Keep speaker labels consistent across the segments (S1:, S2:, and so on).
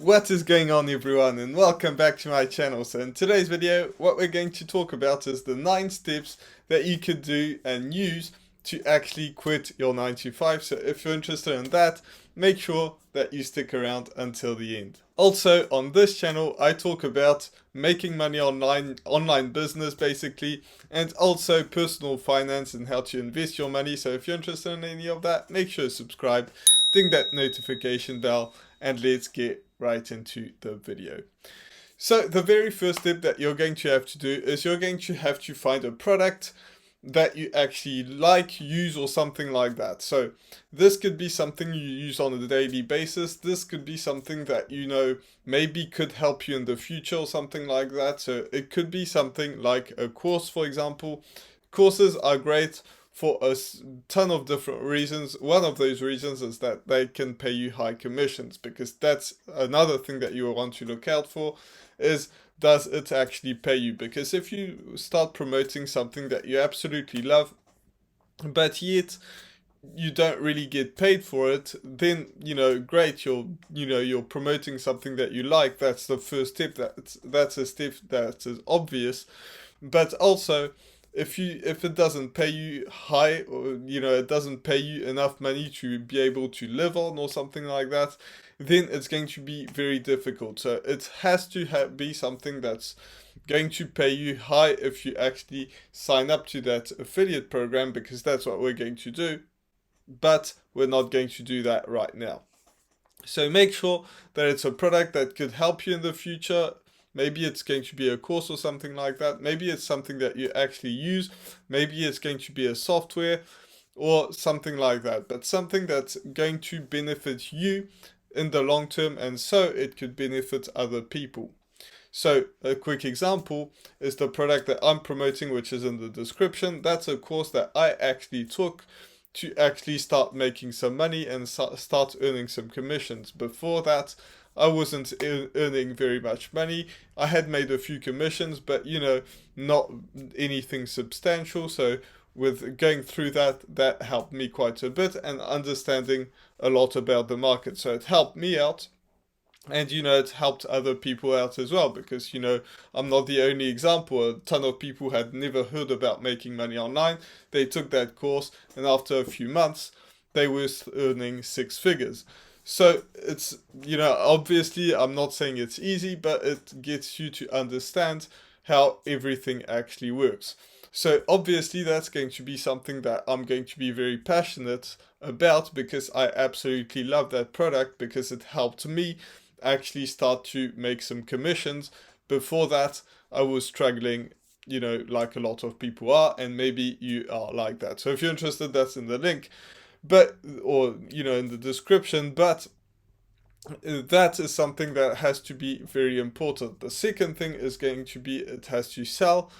S1: What is going on, everyone, and welcome back to my channel. So in today's video, what we're going to talk about is the 9 steps that you could do and use to actually quit your 9 to 5. So if you're interested in that, make sure that you stick around until the end. Also, on this channel, I talk about making money online business basically, and also personal finance and how to invest your money. So if you're interested in any of that, make sure to subscribe, ding that notification bell, and let's get right into the video. So the very first step that you're going to have to do is you're going to have to find a product that you actually like, use, or something like that. So this could be something you use on a daily basis. This could be something that maybe could help you in the future or something like that. So it could be something like a course, for example. Courses are great for a ton of different reasons. One of those reasons is that they can pay you high commissions, because that's another thing that you want to look out for, is does it actually pay you? Because if you start promoting something that you absolutely love, but yet you don't really get paid for it, then great, you're promoting something that you like. That's the first step. That's a step that is obvious. But also, if it doesn't pay you high, or it doesn't pay you enough money to be able to live on or something like that, then it's going to be very difficult. So it has to be something that's going to pay you high if you actually sign up to that affiliate program, because that's what we're going to do. But we're not going to do that right now. So make sure that it's a product that could help you in the future. Maybe it's going to be a course or something like that. Maybe it's something that you actually use. Maybe it's going to be a software or something like that. But something that's going to benefit you in the long term, and so it could benefit other people. So a quick example is the product that I'm promoting, which is in the description. That's a course that I actually took to actually start making some money and start earning some commissions. Before that, I wasn't earning very much money. I had made a few commissions, but not anything substantial. So with going through that helped me quite a bit, and understanding a lot about the market. So it helped me out. And it helped other people out as well, because I'm not the only example. A ton of people had never heard about making money online. They took that course, and after a few months, they were earning 6 figures. So it's, obviously I'm not saying it's easy, but it gets you to understand how everything actually works. So obviously that's going to be something that I'm going to be very passionate about, because I absolutely love that product, because it helped me actually start to make some commissions. Before that, I was struggling, like a lot of people are, and maybe you are like that. So if you're interested, that's in the link, or in the description. But that is something that has to be very important. The second thing is going to be, it has to sell.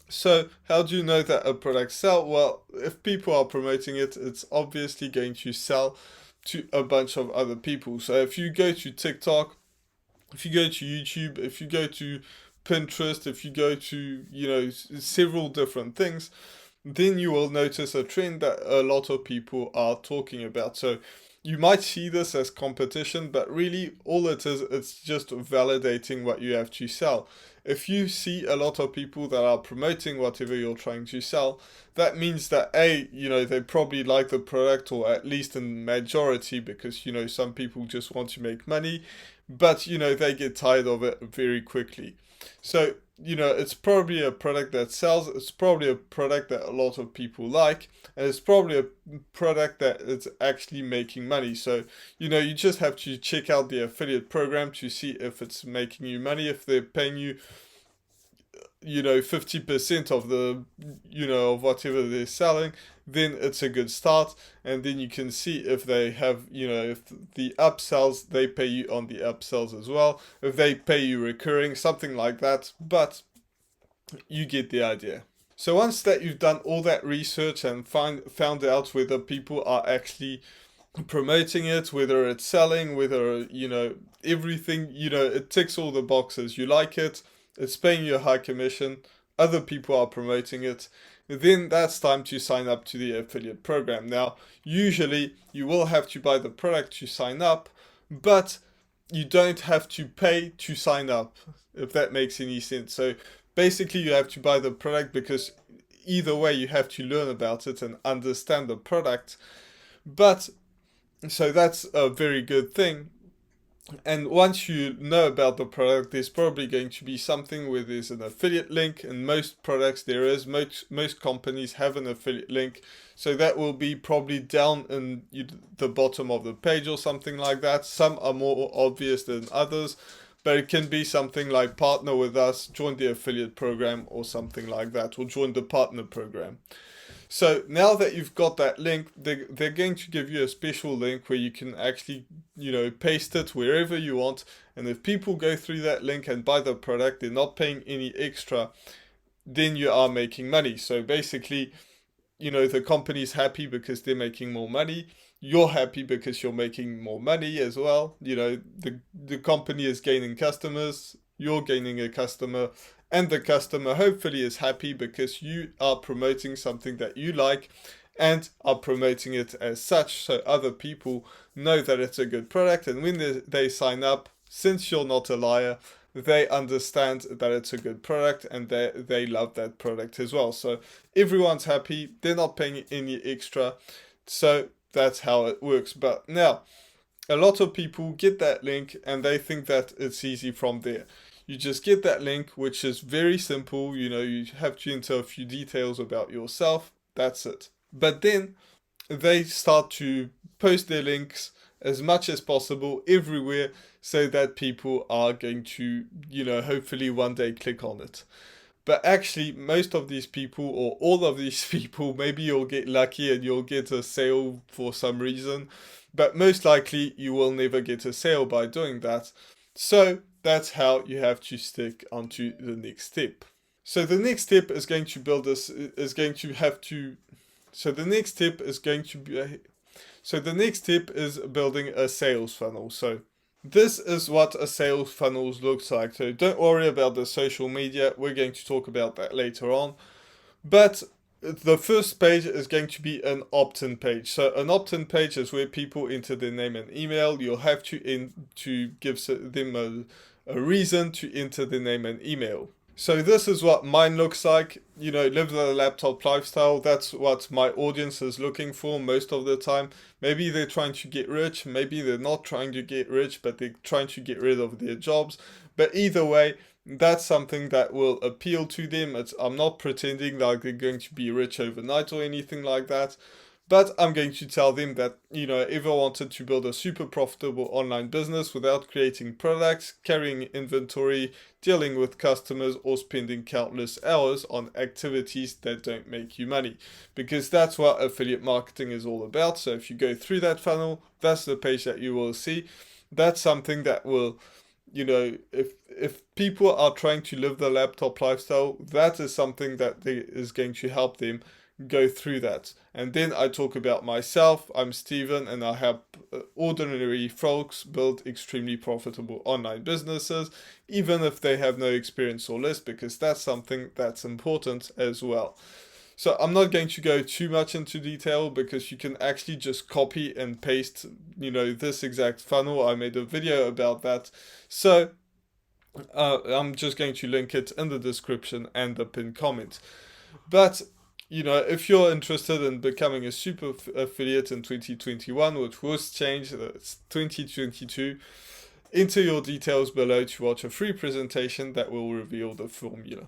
S1: So how do you know that a product sells? Well, if people are promoting it, it's obviously going to sell to a bunch of other people. So if you go to TikTok, if you go to YouTube, if you go to Pinterest, if you go to, several different things, then you will notice a trend that a lot of people are talking about. So you might see this as competition, but really all it is, it's just validating what you have to sell. If you see a lot of people that are promoting whatever you're trying to sell, that means that they probably like the product, or at least in majority, because some people just want to make money, but they get tired of it very quickly. So it's probably a product that sells. It's probably a product that a lot of people like, and it's probably a product that is actually making money. So you just have to check out the affiliate program to see if it's making you money. If they're paying you 50% of the of whatever they're selling, then it's a good start. And then you can see if they have, if the upsells, they pay you on the upsells as well, if they pay you recurring, something like that. But you get the idea. So once that you've done all that research and found out whether people are actually promoting it, whether it's selling, whether everything, it ticks all the boxes, you like it, it's paying you a high commission, other people are promoting it, then that's time to sign up to the affiliate program. Now, usually you will have to buy the product to sign up, but you don't have to pay to sign up, if that makes any sense. So basically you have to buy the product because either way you have to learn about it and understand the product. But so that's a very good thing. And once you know about the product, there's probably going to be something where there's an affiliate link. And most products there is, most companies have an affiliate link. So that will be probably down in the bottom of the page or something like that. Some are more obvious than others, but it can be something like partner with us, join the affiliate program or something like that, or join the partner program. So now that you've got that link, they're going to give you a special link where you can actually, paste it wherever you want. And if people go through that link and buy the product, they're not paying any extra, then you are making money. So basically, the company's happy because they're making more money. You're happy because you're making more money as well. The company is gaining customers, you're gaining a customer, and the customer hopefully is happy because you are promoting something that you like and are promoting it as such, so other people know that it's a good product. And when they sign up, since you're not a liar, they understand that it's a good product and they love that product as well. So everyone's happy, they're not paying any extra. So that's how it works. But now, a lot of people get that link and they think that it's easy from there. You just get that link, which is very simple. You have to enter a few details about yourself. That's it. But then they start to post their links as much as possible everywhere so that people are going to, hopefully one day click on it. But actually, most of these people, or all of these people, maybe you'll get lucky and you'll get a sale for some reason. But most likely, you will never get a sale by doing that. So that's how you have to stick onto the next step. So the next step is going to build this, is going to have to, so the next step is going to be, so the next step is building a sales funnel. So this is what a sales funnel looks like. So don't worry about the social media. We're going to talk about that later on. But the first page is going to be an opt-in page. So an opt-in page is where people enter their name and email. You'll have to give them a reason to enter their name and email. So this is what mine looks like. Live the laptop lifestyle. That's what my audience is looking for most of the time. Maybe they're trying to get rich. Maybe they're not trying to get rich, but they're trying to get rid of their jobs. But either way, that's something that will appeal to them. I'm not pretending like they're going to be rich overnight or anything like that. But I'm going to tell them that, if I wanted to build a super profitable online business without creating products, carrying inventory, dealing with customers, or spending countless hours on activities that don't make you money. Because that's what affiliate marketing is all about. So if you go through that funnel, that's the page that you will see. That's something that will, if people are trying to live the laptop lifestyle, that is something that is going to help them go through that. And then I talk about myself. I'm Steven, and I help ordinary folks build extremely profitable online businesses, even if they have no experience or less, because that's something that's important as well. So I'm not going to go too much into detail because you can actually just copy and paste, this exact funnel. I made a video about that. So I'm just going to link it in the description and the pinned comment. But if you're interested in becoming a super affiliate in 2021, which was changed, it's 2022, enter your details below to watch a free presentation that will reveal the formula.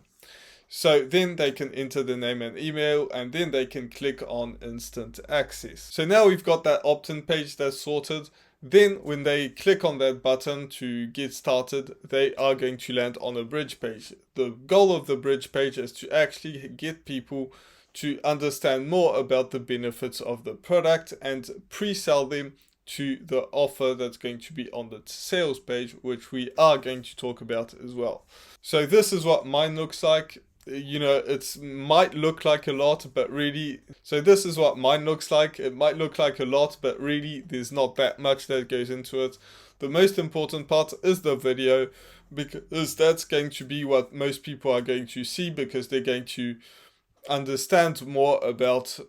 S1: So then they can enter the name and email, and then they can click on instant access. So now we've got that opt-in page that's sorted. Then when they click on that button to get started, they are going to land on a bridge page. The goal of the bridge page is to actually get people to understand more about the benefits of the product and pre-sell them to the offer that's going to be on the sales page, which we are going to talk about as well. So this is what mine looks like. It might look like a lot, but really, so this is what mine looks like. It might look like a lot, but really there's not that much that goes into it. The most important part is the video, because that's going to be what most people are going to see, because they're going to understand more about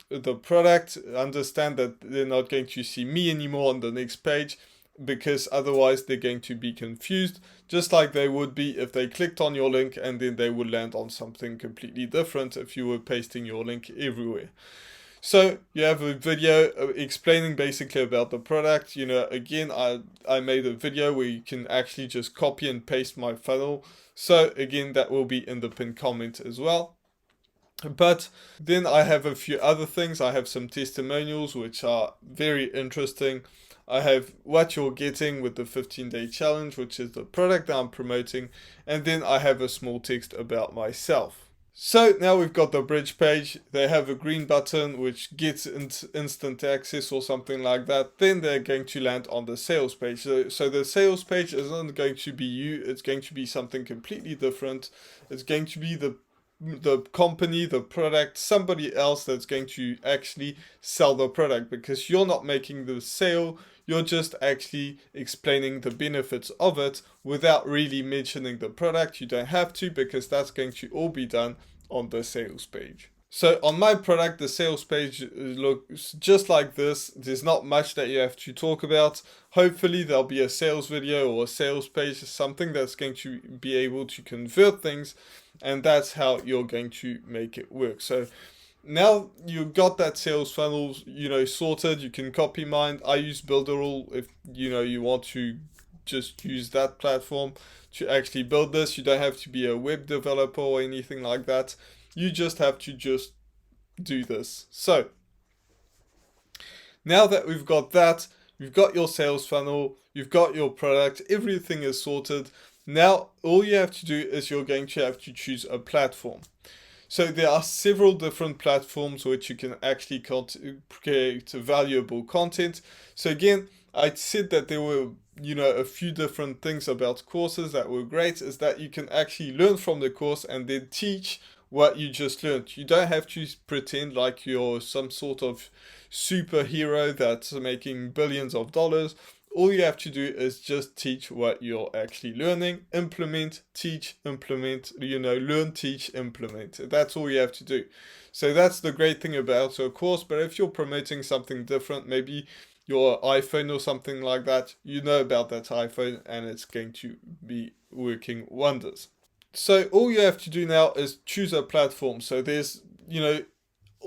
S1: the product, understand that they're not going to see me anymore on the next page. because otherwise they're going to be confused, just like they would be if they clicked on your link and then they would land on something completely different if you were pasting your link everywhere. So you have a video explaining basically about the product. You know, again, I made a video where you can actually just copy and paste my funnel. So again, that will be in the pinned comment as well. But then I have a few other things. I have some testimonials which are very interesting. I have what you're getting with the 15-day challenge, which is the product that I'm promoting. And then I have a small text about myself. So now we've got the bridge page. They have a green button which gets instant access or something like that. Then they're going to land on the sales page. So the sales page isn't going to be you. It's going to be something completely different. It's going to be the company, the product, somebody else that's going to actually sell the product, because you're not making the sale. You're just actually explaining the benefits of it without really mentioning the product. You don't have to, because that's going to all be done on the sales page. So on my product, the sales page looks just like this. There's not much that you have to talk about. Hopefully there'll be a sales video or a sales page, something that's going to be able to convert things, and that's how you're going to make it work. So now you've got that sales funnel, sorted. You can copy mine. I use Builderall if you want to just use that platform to actually build this. You don't have to be a web developer or anything like that. You just have to just do this. So now that we've got that, you've got your sales funnel, you've got your product, everything is sorted. Now all you have to do is you're going to have to choose a platform. So there are several different platforms which you can actually create valuable content. So again, I said that there were a few different things about courses that were great, is that you can actually learn from the course and then teach what you just learned. You don't have to pretend like you're some sort of superhero that's making billions of dollars. All you have to do is just teach what you're actually learning, implement, teach, implement, learn, teach, implement. That's all you have to do. So that's the great thing about a course. But if you're promoting something different, maybe your iPhone or something like that, you know about that iPhone and it's going to be working wonders. So all you have to do now is choose a platform. So there's,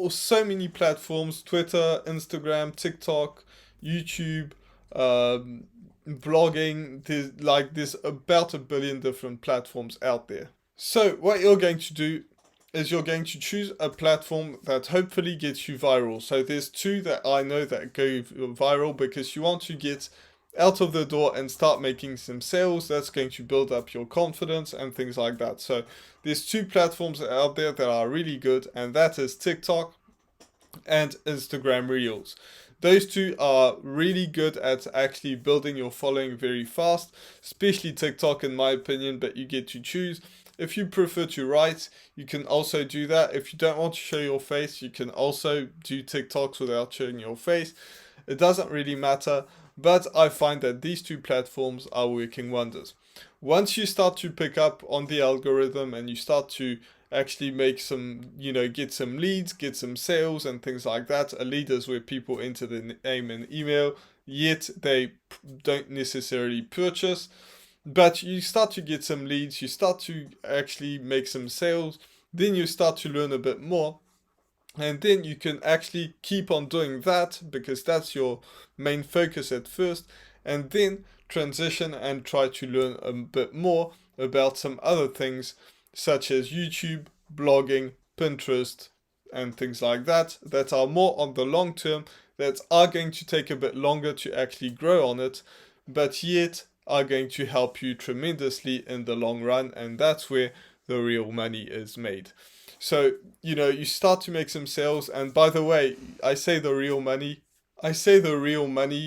S1: so many platforms: Twitter, Instagram, TikTok, YouTube, blogging. There's about 1 billion different platforms out there. So what you're going to do is you're going to choose a platform that hopefully gets you viral. So there's two that I know that go viral, because you want to get out of the door and start making some sales. That's going to build up your confidence and things like that. So there's two platforms out there that are really good, and that is TikTok and Instagram Reels. Those two are really good at actually building your following very fast, especially TikTok in my opinion, but you get to choose. If you prefer to write, you can also do that. If you don't want to show your face, you can also do TikToks without showing your face. It doesn't really matter, but I find that these two platforms are working wonders. Once you start to pick up on the algorithm and you start to actually make some, get some leads, get some sales and things like that. A lead is where people enter the name and email, yet they don't necessarily purchase. But you start to get some leads, you start to actually make some sales, then you start to learn a bit more. And then you can actually keep on doing that, because that's your main focus at first, and then transition and try to learn a bit more about some other things, such as YouTube, blogging, Pinterest, and things like that, that are more on the long term, that are going to take a bit longer to actually grow on it, but yet are going to help you tremendously in the long run, and that's where the real money is made. So, you start to make some sales, and by the way, I say the real money,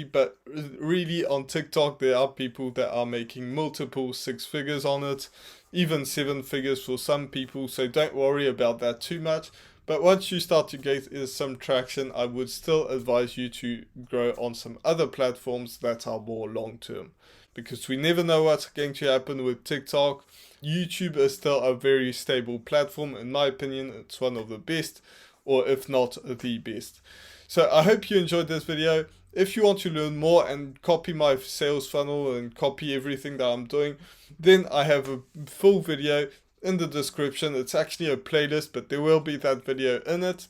S1: but really on TikTok there are people that are making multiple 6 figures on it, even 7 figures for some people, so don't worry about that too much. But once you start to get some traction, I would still advise you to grow on some other platforms that are more long term, because we never know what's going to happen with TikTok. YouTube is still a very stable platform. In my opinion, it's one of the best, or if not the best. So I hope you enjoyed this video. if you want to learn more and copy my sales funnel and copy everything that I'm doing, then I have a full video in the description. It's actually a playlist, but there will be that video in it.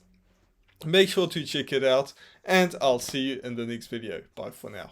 S1: Make sure to check it out, and I'll see you in the next video. Bye for now.